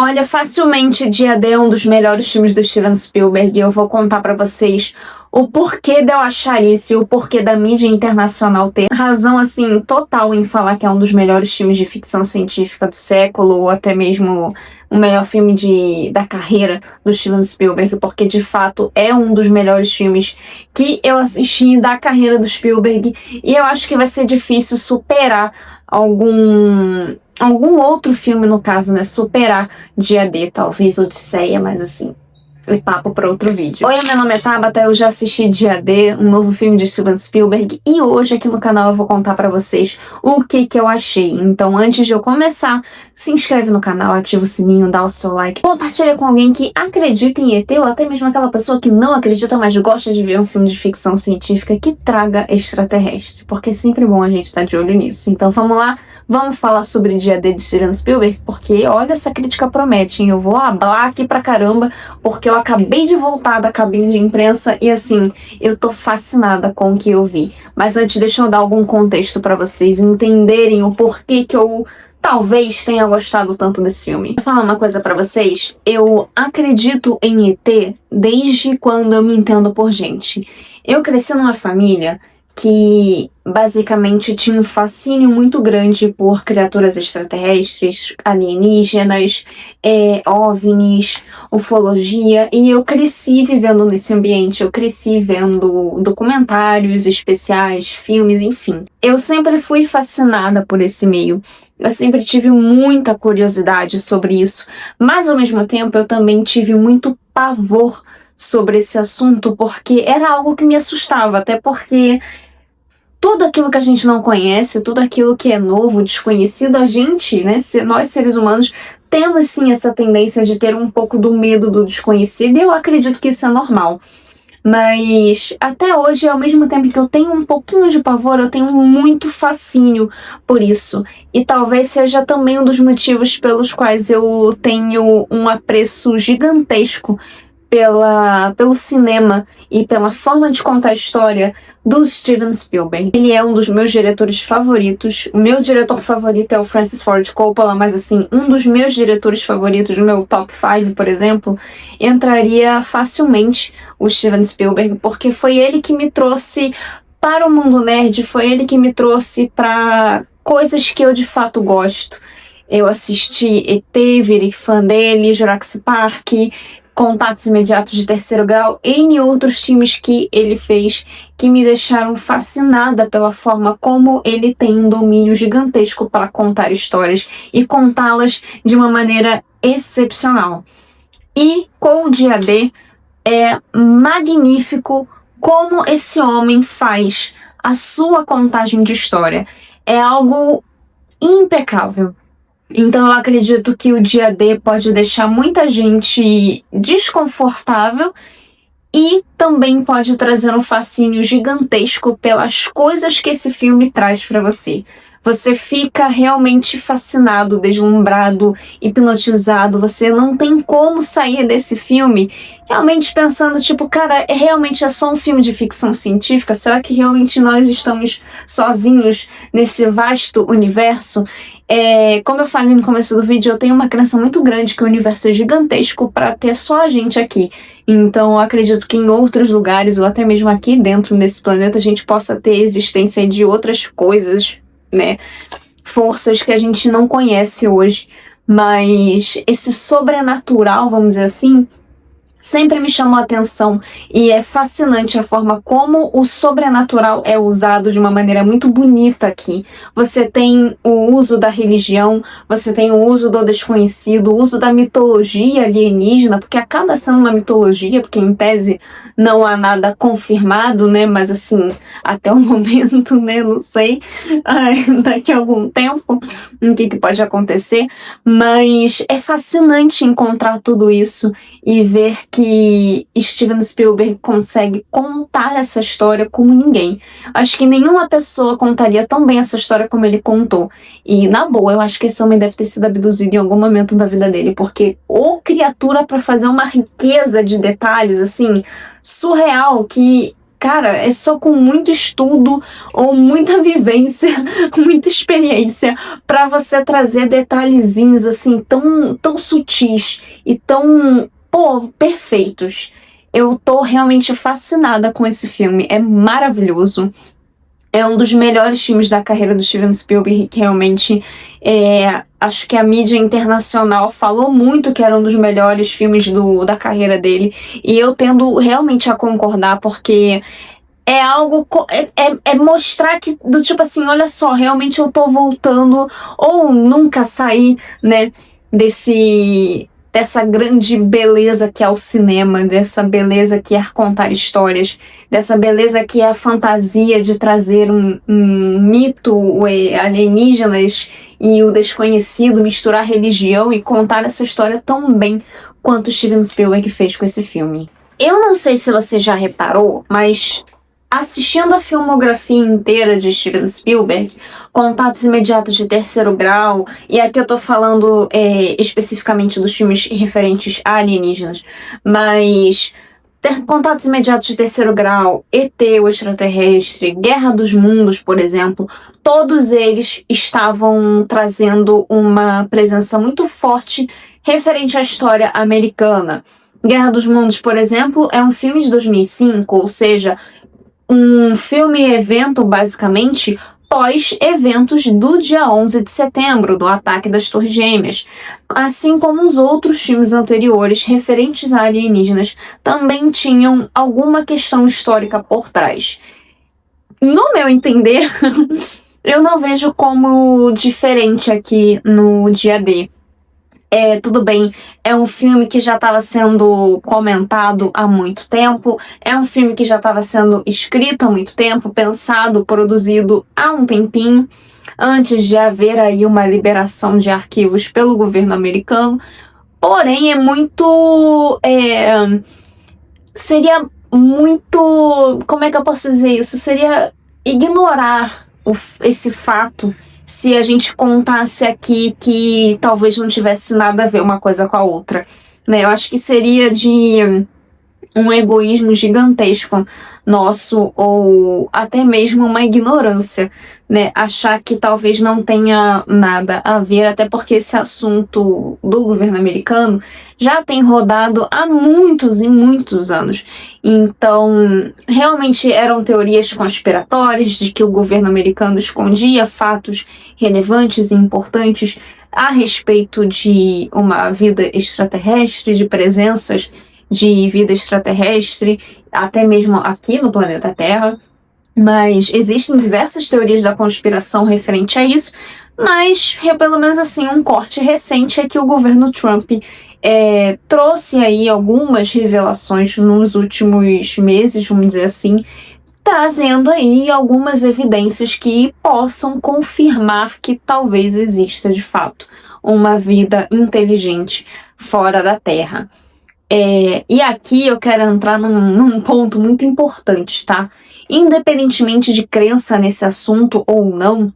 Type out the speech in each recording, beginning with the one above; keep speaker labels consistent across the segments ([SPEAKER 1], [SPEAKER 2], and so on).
[SPEAKER 1] Olha, facilmente Dia D é um dos melhores filmes do Steven Spielberg e eu vou contar pra vocês o porquê de eu achar isso e o porquê da mídia internacional ter razão, assim, total em falar que é um dos melhores filmes de ficção científica do século ou até mesmo o melhor filme da carreira do Steven Spielberg, porque de fato é um dos melhores filmes que eu assisti da carreira do Spielberg e eu acho que vai ser difícil superar algum outro filme, no caso, né? Superar Dia D, talvez Odisseia, mas assim, é papo para outro vídeo. Oi, meu nome é Tabata, eu já assisti Dia D, um novo filme de Steven Spielberg, e hoje aqui no canal eu vou contar pra vocês o que eu achei. Então, antes de eu começar, se inscreve no canal, ativa o sininho, dá o seu like, compartilha com alguém que acredita em ET, ou até mesmo aquela pessoa que não acredita, mas gosta de ver um filme de ficção científica que traga extraterrestre, porque é sempre bom a gente estar de olho nisso. Então, vamos lá. Vamos falar sobre Dia D de Steven Spielberg, porque olha, essa crítica promete, hein? Eu vou hablar aqui pra caramba, porque eu acabei de voltar da cabine de imprensa e assim, eu tô fascinada com o que eu vi. Mas antes, deixa eu dar algum contexto pra vocês entenderem o porquê que eu talvez tenha gostado tanto desse filme. Vou falar uma coisa pra vocês, eu acredito em ET desde quando eu me entendo por gente. Eu cresci numa família que basicamente tinha um fascínio muito grande por criaturas extraterrestres, alienígenas, OVNIs, ufologia, e eu cresci vivendo nesse ambiente, eu cresci vendo documentários especiais, filmes, enfim. Eu sempre fui fascinada por esse meio, eu sempre tive muita curiosidade sobre isso, mas ao mesmo tempo eu também tive muito pavor sobre esse assunto, porque era algo que me assustava, até porque tudo aquilo que a gente não conhece, tudo aquilo que é novo, desconhecido, a gente, né, nós seres humanos, temos sim essa tendência de ter um pouco do medo do desconhecido, e eu acredito que isso é normal. Mas até hoje, ao mesmo tempo que eu tenho um pouquinho de pavor, eu tenho muito fascínio por isso. E talvez seja também um dos motivos pelos quais eu tenho um apreço gigantesco pelo cinema e pela forma de contar a história do Steven Spielberg. Ele é um dos meus diretores favoritos. O meu diretor favorito é o Francis Ford Coppola, mas assim, um dos meus diretores favoritos, no meu top 5, por exemplo, entraria facilmente o Steven Spielberg, porque foi ele que me trouxe para o mundo nerd, foi ele que me trouxe para coisas que eu de fato gosto. Eu assisti ET, virei fã dele, Jurassic Park, Contatos Imediatos de Terceiro Grau, N outros filmes que ele fez que me deixaram fascinada pela forma como ele tem um domínio gigantesco para contar histórias e contá-las de uma maneira excepcional. E com o Dia D é magnífico como esse homem faz a sua contagem de história. É algo impecável. Então eu acredito que o Dia D pode deixar muita gente desconfortável e também pode trazer um fascínio gigantesco pelas coisas que esse filme traz para você. Você fica realmente fascinado, deslumbrado, hipnotizado, você não tem como sair desse filme realmente pensando, tipo, cara, realmente é só um filme de ficção científica? Será que realmente nós estamos sozinhos nesse vasto universo? Como eu falei no começo do vídeo, eu tenho uma crença muito grande que o universo é gigantesco para ter só a gente aqui. Então eu acredito que em outros lugares, ou até mesmo aqui dentro desse planeta, a gente possa ter existência de outras coisas, né? Forças que a gente não conhece hoje. Mas esse sobrenatural, vamos dizer assim, sempre me chamou a atenção e é fascinante a forma como o sobrenatural é usado de uma maneira muito bonita aqui. Você tem o uso da religião, você tem o uso do desconhecido, o uso da mitologia alienígena, porque acaba sendo uma mitologia, porque em tese não há nada confirmado, né? Mas assim, até o momento, né? Não sei, daqui a algum tempo, o que pode acontecer. Mas é fascinante encontrar tudo isso e ver que Steven Spielberg consegue contar essa história como ninguém. Acho que nenhuma pessoa contaria tão bem essa história como ele contou. E, na boa, eu acho que esse homem deve ter sido abduzido em algum momento da vida dele, porque criatura para fazer uma riqueza de detalhes, assim, surreal, que cara, é só com muito estudo ou muita vivência, muita experiência pra você trazer detalhezinhos assim tão sutis e tão, perfeitos. Eu tô realmente fascinada com esse filme, é maravilhoso. É um dos melhores filmes da carreira do Steven Spielberg, que realmente acho que a mídia internacional falou muito que era um dos melhores filmes da carreira dele, e eu tendo realmente a concordar, porque é algo, é mostrar que, do tipo assim, olha só, realmente eu tô voltando, ou nunca saí, né, dessa grande beleza que é o cinema, dessa beleza que é contar histórias, dessa beleza que é a fantasia de trazer um mito, alienígenas e o desconhecido, misturar religião e contar essa história tão bem quanto Steven Spielberg fez com esse filme. Eu não sei se você já reparou, mas assistindo a filmografia inteira de Steven Spielberg, Contatos Imediatos de Terceiro Grau, e aqui eu tô falando especificamente dos filmes referentes a alienígenas, mas Contatos Imediatos de Terceiro Grau, ET, o Extraterrestre, Guerra dos Mundos, por exemplo, todos eles estavam trazendo uma presença muito forte referente à história americana. Guerra dos Mundos, por exemplo, é um filme de 2005, ou seja, um filme-evento, basicamente, pós-eventos do dia 11 de setembro, do ataque das Torres Gêmeas. Assim como os outros filmes anteriores referentes a alienígenas também tinham alguma questão histórica por trás. No meu entender, eu não vejo como diferente aqui no Dia D. Tudo bem, é um filme que já estava sendo comentado há muito tempo, é um filme que já estava sendo escrito há muito tempo, pensado, produzido há um tempinho, antes de haver aí uma liberação de arquivos pelo governo americano. Porém, seria muito, como é que eu posso dizer isso? Seria ignorar esse fato se a gente contasse aqui que talvez não tivesse nada a ver uma coisa com a outra, né? Eu acho que seria de um egoísmo gigantesco nosso, ou até mesmo uma ignorância, né? Achar que talvez não tenha nada a ver, até porque esse assunto do governo americano já tem rodado há muitos e muitos anos. Então, realmente eram teorias conspiratórias de que o governo americano escondia fatos relevantes e importantes a respeito de uma vida extraterrestre, de presenças de vida extraterrestre, até mesmo aqui no planeta Terra. Mas existem diversas teorias da conspiração referente a isso, mas pelo menos assim, um corte recente é que o governo Trump trouxe aí algumas revelações nos últimos meses, vamos dizer assim, trazendo aí algumas evidências que possam confirmar que talvez exista de fato uma vida inteligente fora da Terra. E aqui eu quero entrar num ponto muito importante, tá? Independentemente de crença nesse assunto ou não,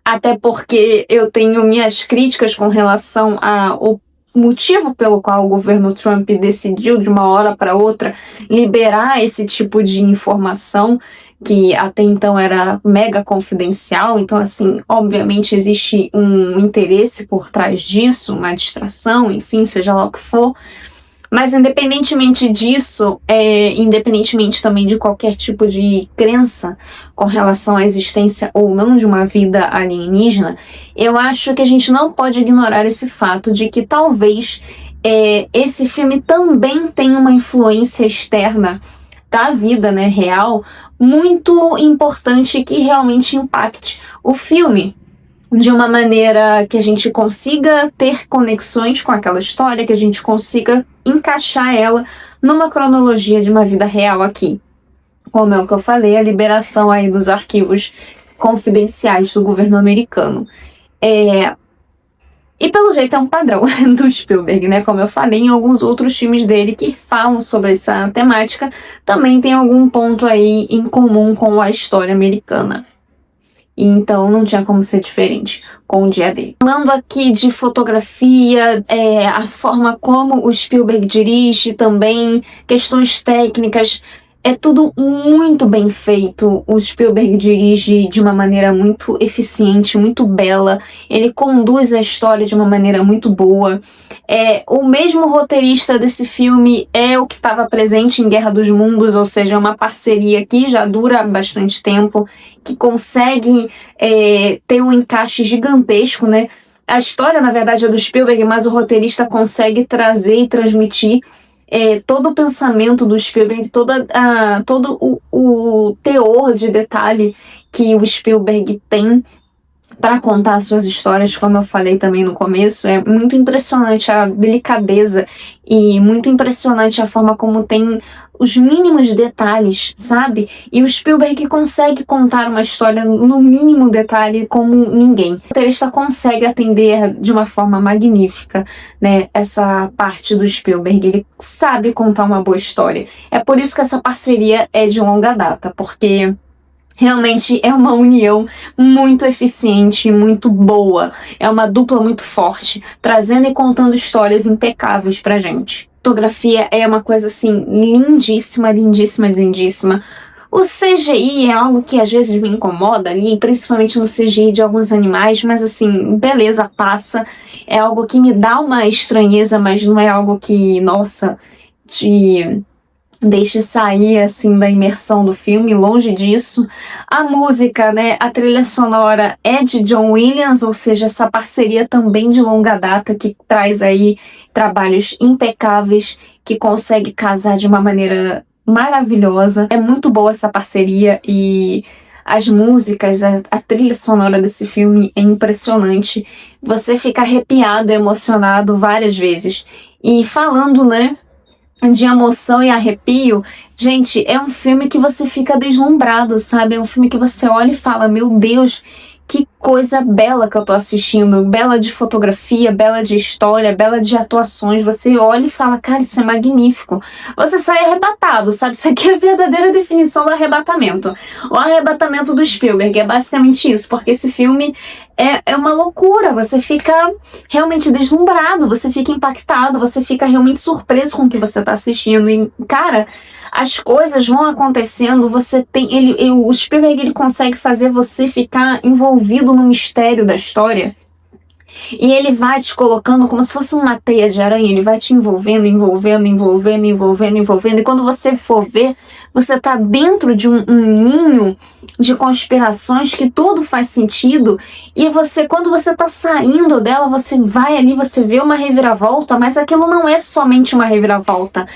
[SPEAKER 1] até porque eu tenho minhas críticas com relação ao motivo pelo qual o governo Trump decidiu, de uma hora para outra, liberar esse tipo de informação, que até então era mega confidencial. Então, assim, obviamente existe um interesse por trás disso, uma distração, enfim, seja lá o que for. Mas independentemente disso, independentemente também de qualquer tipo de crença com relação à existência ou não de uma vida alienígena, eu acho que a gente não pode ignorar esse fato de que talvez esse filme também tenha uma influência externa da vida, né, real, muito importante, que realmente impacte o filme de uma maneira que a gente consiga ter conexões com aquela história, que a gente consiga encaixar ela numa cronologia de uma vida real aqui. Como é o que eu falei, a liberação aí dos arquivos confidenciais do governo americano. E pelo jeito é um padrão do Spielberg, né? Como eu falei, em alguns outros filmes dele que falam sobre essa temática, também tem algum ponto aí em comum com a história americana. E então não tinha como ser diferente com o Dia D. Falando aqui de fotografia, a forma como o Spielberg dirige também, questões técnicas, É tudo muito bem feito. O Spielberg dirige de uma maneira muito eficiente, muito bela. Ele conduz a história de uma maneira muito boa. O mesmo roteirista desse filme é o que estava presente em Guerra dos Mundos, ou seja, uma parceria que já dura bastante tempo, que consegue ter um encaixe gigantesco, né? A história, na verdade, é do Spielberg, mas o roteirista consegue trazer e transmitir todo o pensamento do Spielberg, todo o teor de detalhe que o Spielberg tem para contar suas histórias, como eu falei também no começo. É muito impressionante a delicadeza e muito impressionante a forma como tem os mínimos detalhes, sabe? E o Spielberg consegue contar uma história no mínimo detalhe como ninguém. O roteirista consegue atender de uma forma magnífica, né, essa parte do Spielberg. Ele sabe contar uma boa história. É por isso que essa parceria é de longa data, porque realmente é uma união muito eficiente, muito boa. É uma dupla muito forte, trazendo e contando histórias impecáveis pra gente. A fotografia é uma coisa assim lindíssima, lindíssima, lindíssima. O CGI é algo que às vezes me incomoda ali, principalmente no CGI de alguns animais, mas assim, beleza, passa. É algo que me dá uma estranheza, mas não é algo que, nossa, te deixe sair assim da imersão do filme, longe disso. A música, né, a trilha sonora é de John Williams, ou seja, essa parceria também de longa data que traz aí trabalhos impecáveis, que consegue casar de uma maneira maravilhosa. É muito boa essa parceria e as músicas, a trilha sonora desse filme é impressionante. Você fica arrepiado, emocionado várias vezes. E falando, né, de emoção e arrepio, gente, é um filme que você fica deslumbrado, sabe? É um filme que você olha e fala, meu Deus, que coisa bela que eu tô assistindo, bela de fotografia, bela de história, bela de atuações. Você olha e fala, cara, isso é magnífico. Você sai arrebatado, sabe? Isso aqui é a verdadeira definição do arrebatamento. O arrebatamento do Spielberg é basicamente isso, porque esse filme é uma loucura. Você fica realmente deslumbrado, você fica impactado, você fica realmente surpreso com o que você tá assistindo. E, cara, as coisas vão acontecendo, você tem... o Spielberg, ele consegue fazer você ficar envolvido no mistério da história. E ele vai te colocando como se fosse uma teia de aranha, ele vai te envolvendo, envolvendo, envolvendo, envolvendo, envolvendo. E quando você for ver, você tá dentro de um ninho de conspirações que tudo faz sentido. E você, quando você tá saindo dela, você vai ali, você vê uma reviravolta, mas aquilo não é somente uma reviravolta.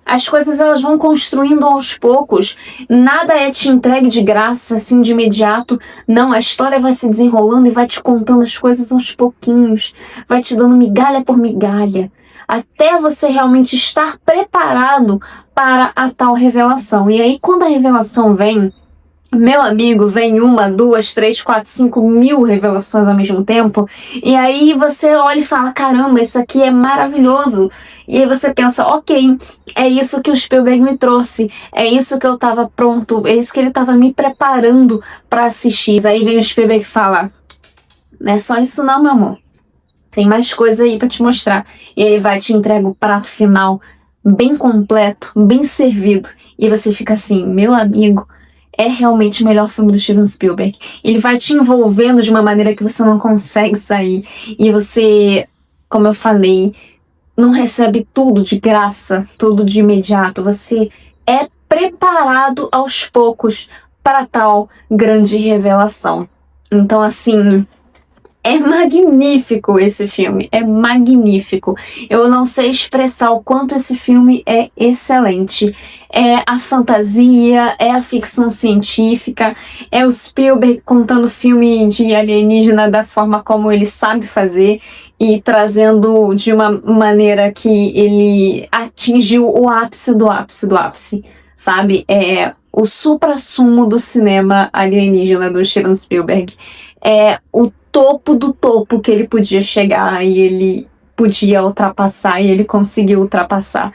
[SPEAKER 1] As coisas, elas vão construindo aos poucos. Nada é te entregue de graça, assim, de imediato. Não, a história vai se desenrolando e vai te contando as coisas aos pouquinhos. Vai te dando migalha por migalha. Até você realmente estar preparado para a tal revelação. E aí, quando a revelação vem, meu amigo, vem 1, 2, 3, 4, 5 mil revelações ao mesmo tempo. E aí você olha e fala, caramba, isso aqui é maravilhoso. E aí você pensa, ok, é isso que o Spielberg me trouxe. É isso que eu tava pronto. É isso que ele tava me preparando para assistir. Aí vem o Spielberg e fala, não é só isso não, meu amor. Tem mais coisa aí para te mostrar. E ele vai te entregar o prato final bem completo, bem servido. E você fica assim, meu amigo, é realmente o melhor filme do Steven Spielberg. Ele vai te envolvendo de uma maneira que você não consegue sair. E você, como eu falei, não recebe tudo de graça, tudo de imediato. Você é preparado aos poucos para tal grande revelação. Então, assim, é magnífico esse filme, é magnífico. Eu não sei expressar o quanto esse filme é excelente. É a fantasia, é a ficção científica, é o Spielberg contando filme de alienígena da forma como ele sabe fazer e trazendo de uma maneira que ele atingiu o ápice do ápice do ápice, sabe? É o suprassumo do cinema alienígena do Steven Spielberg. É o topo do topo que ele podia chegar e ele podia ultrapassar e ele conseguiu ultrapassar.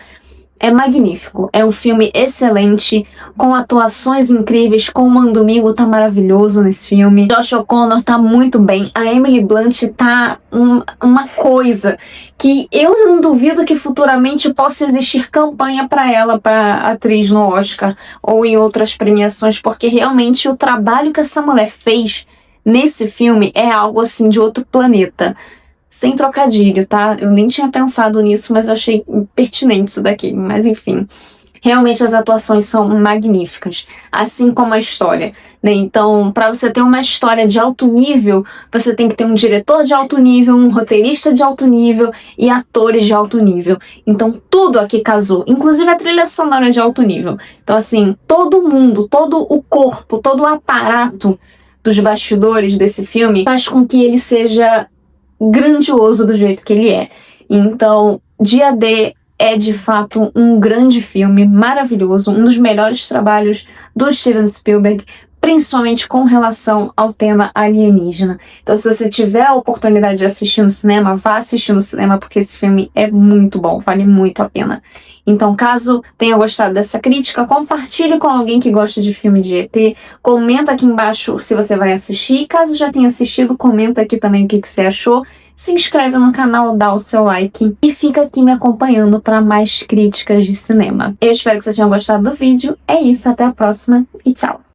[SPEAKER 1] é magnífico. É um filme excelente, com atuações incríveis, com o Mandomingo tá maravilhoso nesse filme. Josh O'Connor tá muito bem. A Emily Blunt tá uma coisa que eu não duvido que futuramente possa existir campanha para ela, para atriz no Oscar ou em outras premiações, porque realmente o trabalho que essa mulher fez nesse filme é algo assim de outro planeta. Sem trocadilho, tá? Eu nem tinha pensado nisso, mas eu achei pertinente isso daqui. Mas enfim, realmente as atuações são magníficas, assim como a história, né? Então, para você ter uma história de alto nível, você tem que ter um diretor de alto nível, um roteirista de alto nível e atores de alto nível. Então, tudo aqui casou, inclusive a trilha sonora de alto nível. Então, assim, todo mundo, todo o corpo, todo o aparato dos bastidores desse filme faz com que ele seja grandioso do jeito que ele é. Então, Dia D é de fato um grande filme, maravilhoso, um dos melhores trabalhos do Steven Spielberg, principalmente com relação ao tema alienígena. Então, se você tiver a oportunidade de assistir no cinema, vá assistir no cinema, porque esse filme é muito bom, vale muito a pena. Então, caso tenha gostado dessa crítica, compartilhe com alguém que gosta de filme de ET, comenta aqui embaixo se você vai assistir, caso já tenha assistido, comenta aqui também o que você achou, se inscreve no canal, dá o seu like e fica aqui me acompanhando para mais críticas de cinema. Eu espero que vocês tenham gostado do vídeo, é isso, até a próxima e tchau!